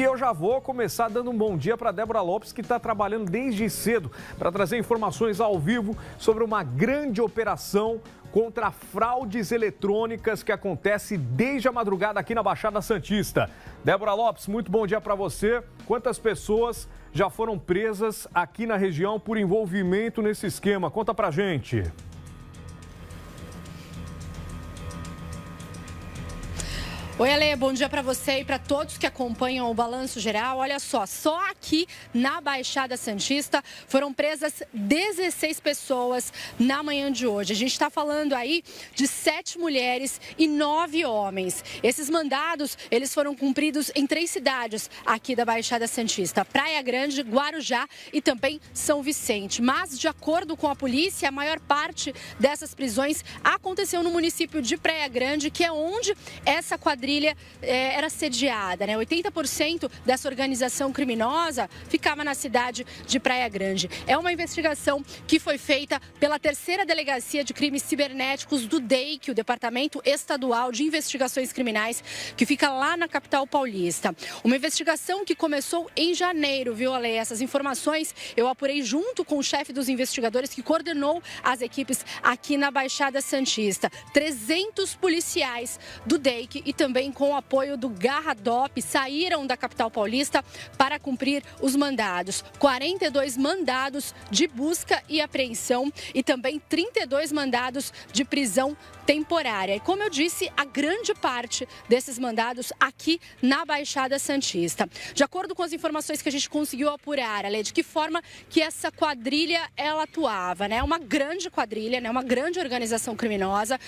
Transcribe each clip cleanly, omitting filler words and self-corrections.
eu já vou começar dando um bom dia para Débora Lopes, que está trabalhando desde cedo para trazer informações ao vivo sobre uma grande operação contra fraudes eletrônicas que acontece desde a madrugada aqui na Baixada Santista. Débora Lopes, muito bom dia para você. Quantas pessoas já foram presas aqui na região por envolvimento nesse esquema? Conta pra gente. Oi, Ale, bom dia para você e para todos que acompanham o Balanço Geral. Olha só aqui na Baixada Santista foram presas 16 pessoas na manhã de hoje. A gente está falando aí de 7 mulheres e 9 homens. Esses mandados, eles foram cumpridos em 3 cidades aqui da Baixada Santista: Praia Grande, Guarujá e também São Vicente. Mas, de acordo com a polícia, a maior parte dessas prisões aconteceu no município de Praia Grande, que é onde essa quadrilha era sediada, né? 80% dessa organização criminosa ficava na cidade de Praia Grande. É uma investigação que foi feita pela 3ª Delegacia de Crimes Cibernéticos do DEIC, o Departamento Estadual de Investigações Criminais, que fica lá na capital paulista. Uma investigação que começou em janeiro, viu, Ale? Essas informações eu apurei junto com o chefe dos investigadores que coordenou as equipes aqui na Baixada Santista. 300 policiais do DEIC e também com o apoio do Garradop saíram da capital paulista para cumprir os mandados. 42 mandados de busca e apreensão e também 32 mandados de prisão temporária. E como eu disse, a grande parte desses mandados aqui na Baixada Santista. De acordo com as informações que a gente conseguiu apurar, Ale, de que forma que essa quadrilha ela atuava, né? Uma grande quadrilha, né? Uma grande organização criminosa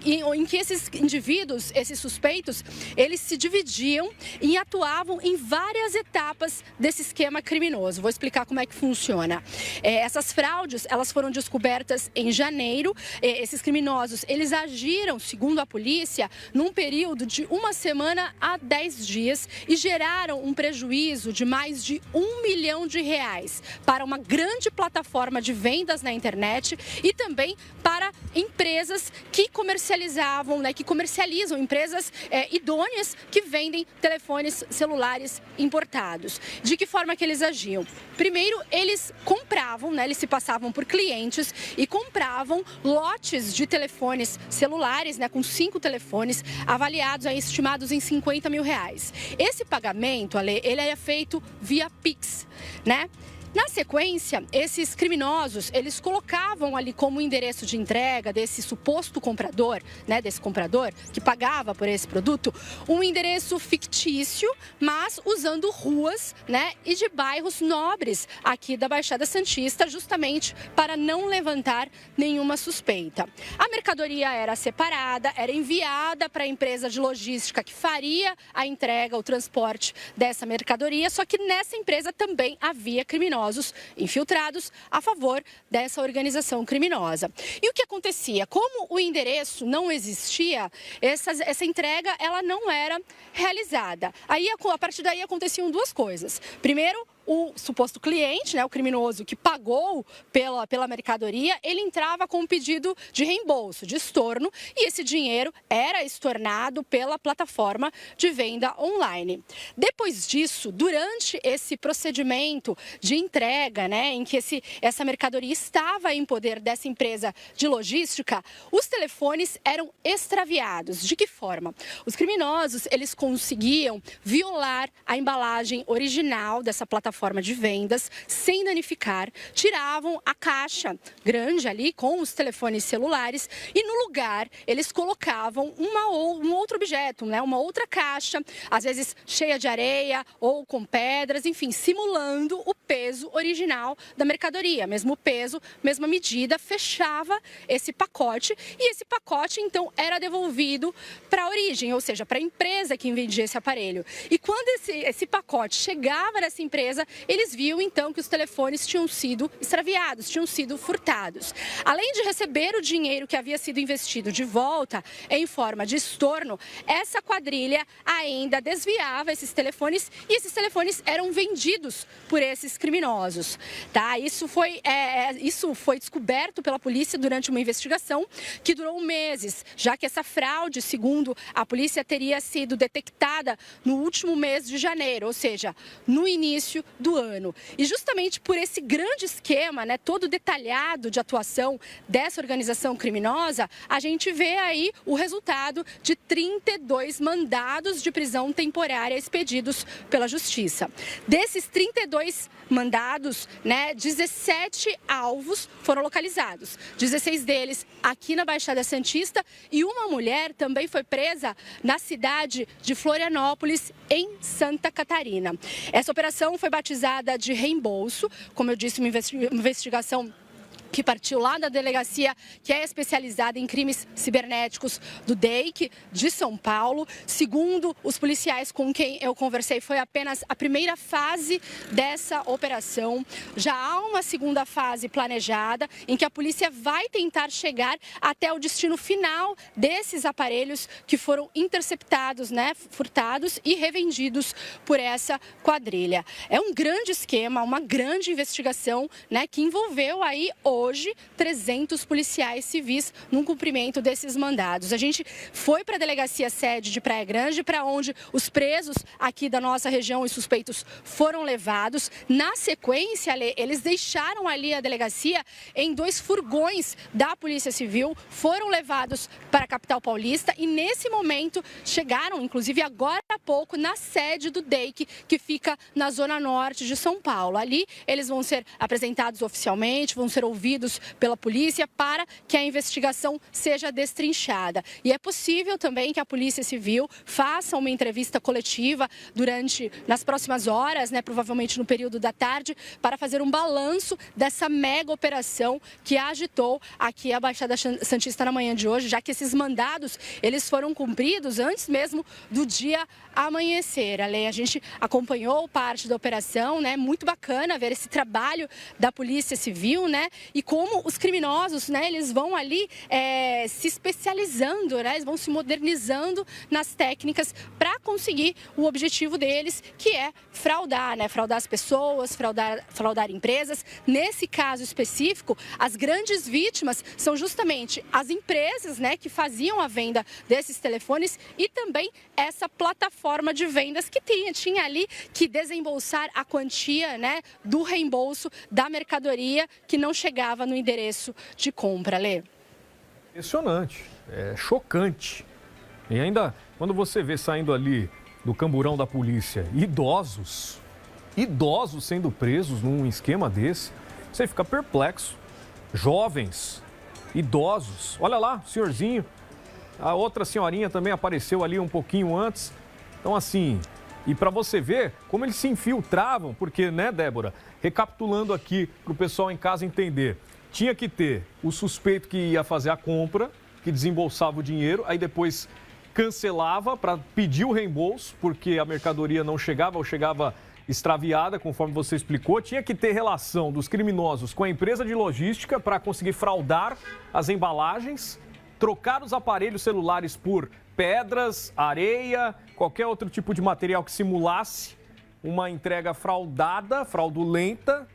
em que esses indivíduos, esses suspeitos, eles se dividiam e atuavam em várias etapas desse esquema criminoso. Vou explicar como é que funciona. Essas fraudes, elas foram descobertas em janeiro. Esses criminosos, eles agiram, segundo a polícia, num período de 1 semana a 10 dias e geraram um prejuízo de mais de R$1 milhão para uma grande plataforma de vendas na internet e também para empresas que comercializavam, né, que comercializam, empresas idôneas que vendem telefones celulares importados. De que forma que eles agiam? Primeiro, eles compravam, né, eles se passavam por clientes e compravam lotes de telefones celulares, né, com 5 telefones avaliados, estimados em R$50 mil. Esse pagamento, Ale, ele é feito via Pix, né? Na sequência, esses criminosos, eles colocavam ali como endereço de entrega desse suposto comprador, né, desse comprador que pagava por esse produto, um endereço fictício, mas usando ruas, né, e de bairros nobres aqui da Baixada Santista, justamente para não levantar nenhuma suspeita. A mercadoria era separada, era enviada para a empresa de logística que faria a entrega, o transporte dessa mercadoria, só que nessa empresa também havia criminosos infiltrados a favor dessa organização criminosa. E o que acontecia? Como o endereço não existia, essa entrega ela não era realizada. Aí, a partir daí aconteciam 2 coisas. Primeiro, o suposto cliente, né, o criminoso que pagou pela mercadoria, ele entrava com um pedido de reembolso, de estorno, e esse dinheiro era estornado pela plataforma de venda online. Depois disso, durante esse procedimento de entrega, né, em que essa mercadoria estava em poder dessa empresa de logística, os telefones eram extraviados. De que forma? Os criminosos, eles conseguiam violar a embalagem original dessa plataforma de vendas, sem danificar, tiravam a caixa grande ali com os telefones celulares e no lugar eles colocavam um outro objeto, né? Uma outra caixa, às vezes cheia de areia ou com pedras, enfim, simulando o peso original da mercadoria. Mesmo peso, mesma medida, fechava esse pacote e esse pacote então era devolvido para a origem, ou seja, para a empresa que vendia esse aparelho. E quando esse pacote chegava nessa empresa, eles viam então que os telefones tinham sido extraviados, tinham sido furtados. Além de receber o dinheiro que havia sido investido de volta em forma de estorno, essa quadrilha ainda desviava esses telefones e esses telefones eram vendidos por esses criminosos, tá? Isso foi descoberto pela polícia durante uma investigação que durou meses, já que essa fraude, segundo a polícia, teria sido detectada no último mês de janeiro, ou seja, no início do ano. E justamente por esse grande esquema, né, todo detalhado de atuação dessa organização criminosa, a gente vê aí o resultado de 32 mandados de prisão temporária expedidos pela Justiça. Desses 32 mandados, né, 17 alvos foram localizados, 16 deles aqui na Baixada Santista, e uma mulher também foi presa na cidade de Florianópolis, em Santa Catarina. Essa operação foi batizada de reembolso, como eu disse, uma investigação que partiu lá da delegacia que é especializada em crimes cibernéticos do DEIC de São Paulo. Segundo os policiais com quem eu conversei, foi apenas a primeira fase dessa operação. Já há uma segunda fase planejada em que a polícia vai tentar chegar até o destino final desses aparelhos que foram interceptados, né, furtados e revendidos por essa quadrilha. É um grande esquema, uma grande investigação, né, que envolveu aí hoje 300 policiais civis no cumprimento desses mandados. A gente foi para a delegacia sede de Praia Grande, para onde os presos aqui da nossa região e suspeitos foram levados. Na sequência, eles deixaram ali a delegacia em 2 furgões da Polícia Civil, foram levados para a capital paulista e nesse momento chegaram, inclusive agora há pouco, na sede do DEIC, que fica na zona norte de São Paulo. Ali eles vão ser apresentados oficialmente, vão ser ouvidos pela polícia para que a investigação seja destrinchada. E é possível também que a Polícia Civil faça uma entrevista coletiva nas próximas horas, né, provavelmente no período da tarde, para fazer um balanço dessa mega operação que agitou aqui a Baixada Santista na manhã de hoje, já que esses mandados eles foram cumpridos antes mesmo do dia amanhecer. A gente acompanhou parte da operação, né? Muito bacana ver esse trabalho da Polícia Civil, né? E como os criminosos, né, eles vão ali se especializando, né, eles vão se modernizando nas técnicas para conseguir o objetivo deles, que é fraudar, né, fraudar as pessoas, fraudar empresas. Nesse caso específico, as grandes vítimas são justamente as empresas, né, que faziam a venda desses telefones e também essa plataforma de vendas que tinha ali que desembolsar a quantia, né, do reembolso da mercadoria que não chegava no endereço de compra, Lê. Impressionante, é chocante. E ainda, quando você vê saindo ali do camburão da polícia idosos sendo presos num esquema desse, você fica perplexo. Jovens, idosos, olha lá, senhorzinho, a outra senhorinha também apareceu ali um pouquinho antes. Então, assim, e para você ver como eles se infiltravam, porque, né, Débora, recapitulando aqui para o pessoal em casa entender, tinha que ter o suspeito que ia fazer a compra, que desembolsava o dinheiro, aí depois cancelava para pedir o reembolso, porque a mercadoria não chegava ou chegava extraviada, conforme você explicou. Tinha que ter relação dos criminosos com a empresa de logística para conseguir fraudar as embalagens, trocar os aparelhos celulares por pedras, areia, qualquer outro tipo de material que simulasse uma entrega fraudulenta.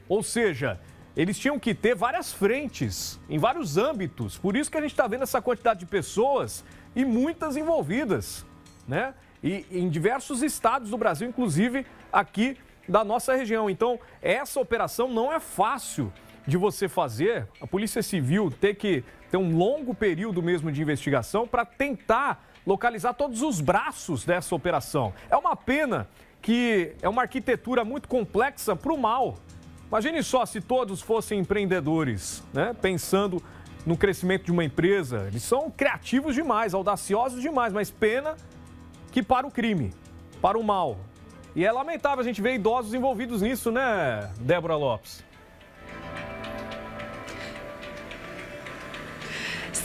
Ou seja, eles tinham que ter várias frentes, em vários âmbitos. Por isso que a gente está vendo essa quantidade de pessoas e muitas envolvidas, né? E em diversos estados do Brasil, inclusive aqui da nossa região. Então, essa operação não é fácil de você fazer. A Polícia Civil tem que ter um longo período mesmo de investigação para tentar localizar todos os braços dessa operação. É uma pena que é uma arquitetura muito complexa para o mal. Imagine só se todos fossem empreendedores, né? Pensando no crescimento de uma empresa. Eles são criativos demais, audaciosos demais, mas pena que para o crime, para o mal. E é lamentável a gente ver idosos envolvidos nisso, né, Débora Lopes?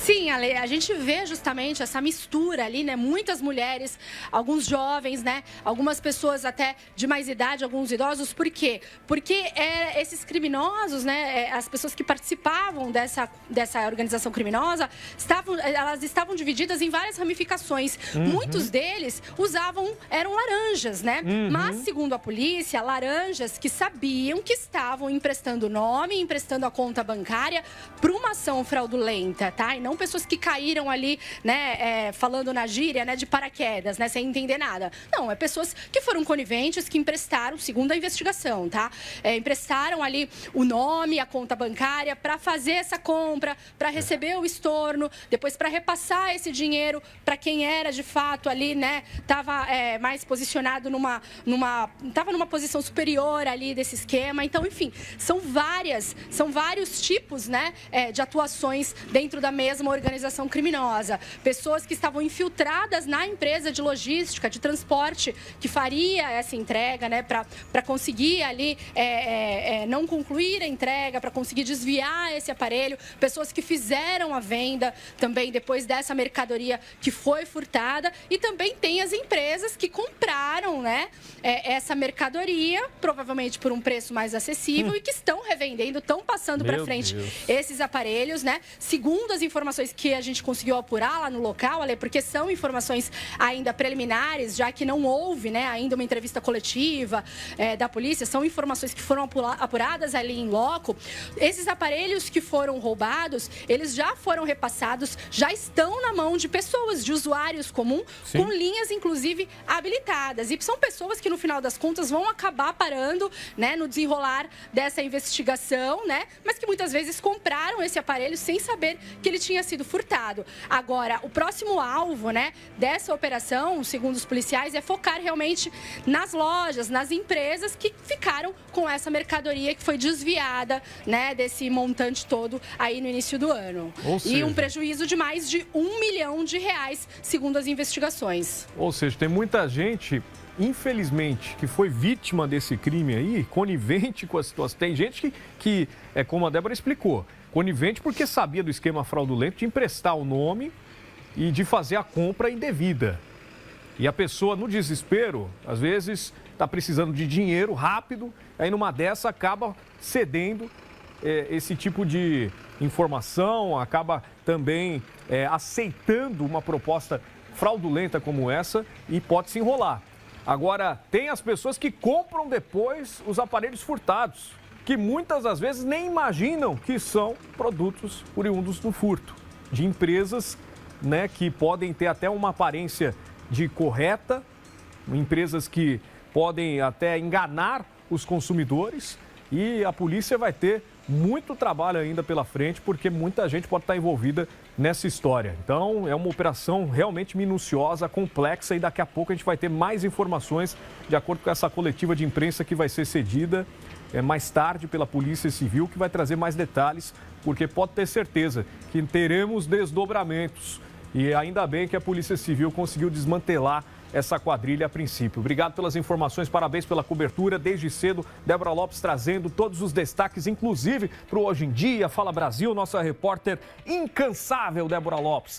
Sim, Ale, a gente vê justamente essa mistura ali, né? Muitas mulheres, alguns jovens, né? Algumas pessoas até de mais idade, alguns idosos. Por quê? Porque esses criminosos, né? As pessoas que participavam dessa organização criminosa, elas estavam divididas em várias ramificações. Muitos deles eram laranjas, né? Mas, segundo a polícia, laranjas que sabiam que estavam emprestando nome, emprestando a conta bancária para uma ação fraudulenta, tá? E não pessoas que caíram ali, né, falando na gíria, né, de paraquedas, né, sem entender nada. Não, é pessoas que foram coniventes, que emprestaram, segundo a investigação, tá? Emprestaram ali o nome, a conta bancária para fazer essa compra, para receber o estorno, depois para repassar esse dinheiro para quem era de fato ali, né, tava mais posicionado tava numa posição superior ali desse esquema. Então, enfim, são vários tipos, né, de atuações dentro da mesma organização criminosa. Pessoas que estavam infiltradas na empresa de logística, de transporte, que faria essa entrega, né, para conseguir ali não concluir a entrega, para conseguir desviar esse aparelho. Pessoas que fizeram a venda também depois dessa mercadoria que foi furtada. E também tem as empresas que compraram, né, essa mercadoria, provavelmente por um preço mais acessível, e que estão revendendo, estão passando para frente esses aparelhos, né? Segundo as informações que a gente conseguiu apurar lá no local, Ale, porque são informações ainda preliminares, já que não houve, né, ainda uma entrevista coletiva da polícia, são informações que foram apuradas ali em loco. Esses aparelhos que foram roubados, eles já foram repassados, já estão na mão de pessoas, de usuários comuns, com linhas, inclusive, habilitadas. E são pessoas que, no final das contas, vão acabar parando, né, no desenrolar dessa investigação, né, mas que muitas vezes compraram esse aparelho sem saber que ele tinha sido furtado. Agora, o próximo alvo, né, dessa operação, segundo os policiais, é focar realmente nas lojas, nas empresas que ficaram com essa mercadoria que foi desviada, né, desse montante todo aí no início do ano. E um prejuízo de mais de R$1 milhão, segundo as investigações. Ou seja, tem muita gente, infelizmente, que foi vítima desse crime aí, conivente com a situação. Tem gente que como a Débora explicou, conivente porque sabia do esquema fraudulento de emprestar o nome e de fazer a compra indevida. E a pessoa, no desespero, às vezes está precisando de dinheiro rápido, aí numa dessa acaba cedendo esse tipo de informação, acaba também aceitando uma proposta fraudulenta como essa e pode se enrolar. Agora, tem as pessoas que compram depois os aparelhos furtados, que muitas das vezes nem imaginam que são produtos oriundos do furto, de empresas, né, que podem ter até uma aparência de correta, empresas que podem até enganar os consumidores, e a polícia vai ter muito trabalho ainda pela frente, porque muita gente pode estar envolvida nessa história. Então, é uma operação realmente minuciosa, complexa, e daqui a pouco a gente vai ter mais informações de acordo com essa coletiva de imprensa que vai ser cedida mais tarde pela Polícia Civil, que vai trazer mais detalhes, porque pode ter certeza que teremos desdobramentos. E ainda bem que a Polícia Civil conseguiu desmantelar essa quadrilha a princípio. Obrigado pelas informações, parabéns pela cobertura. Desde cedo, Débora Lopes trazendo todos os destaques, inclusive para o Hoje em Dia, Fala Brasil, nossa repórter incansável, Débora Lopes.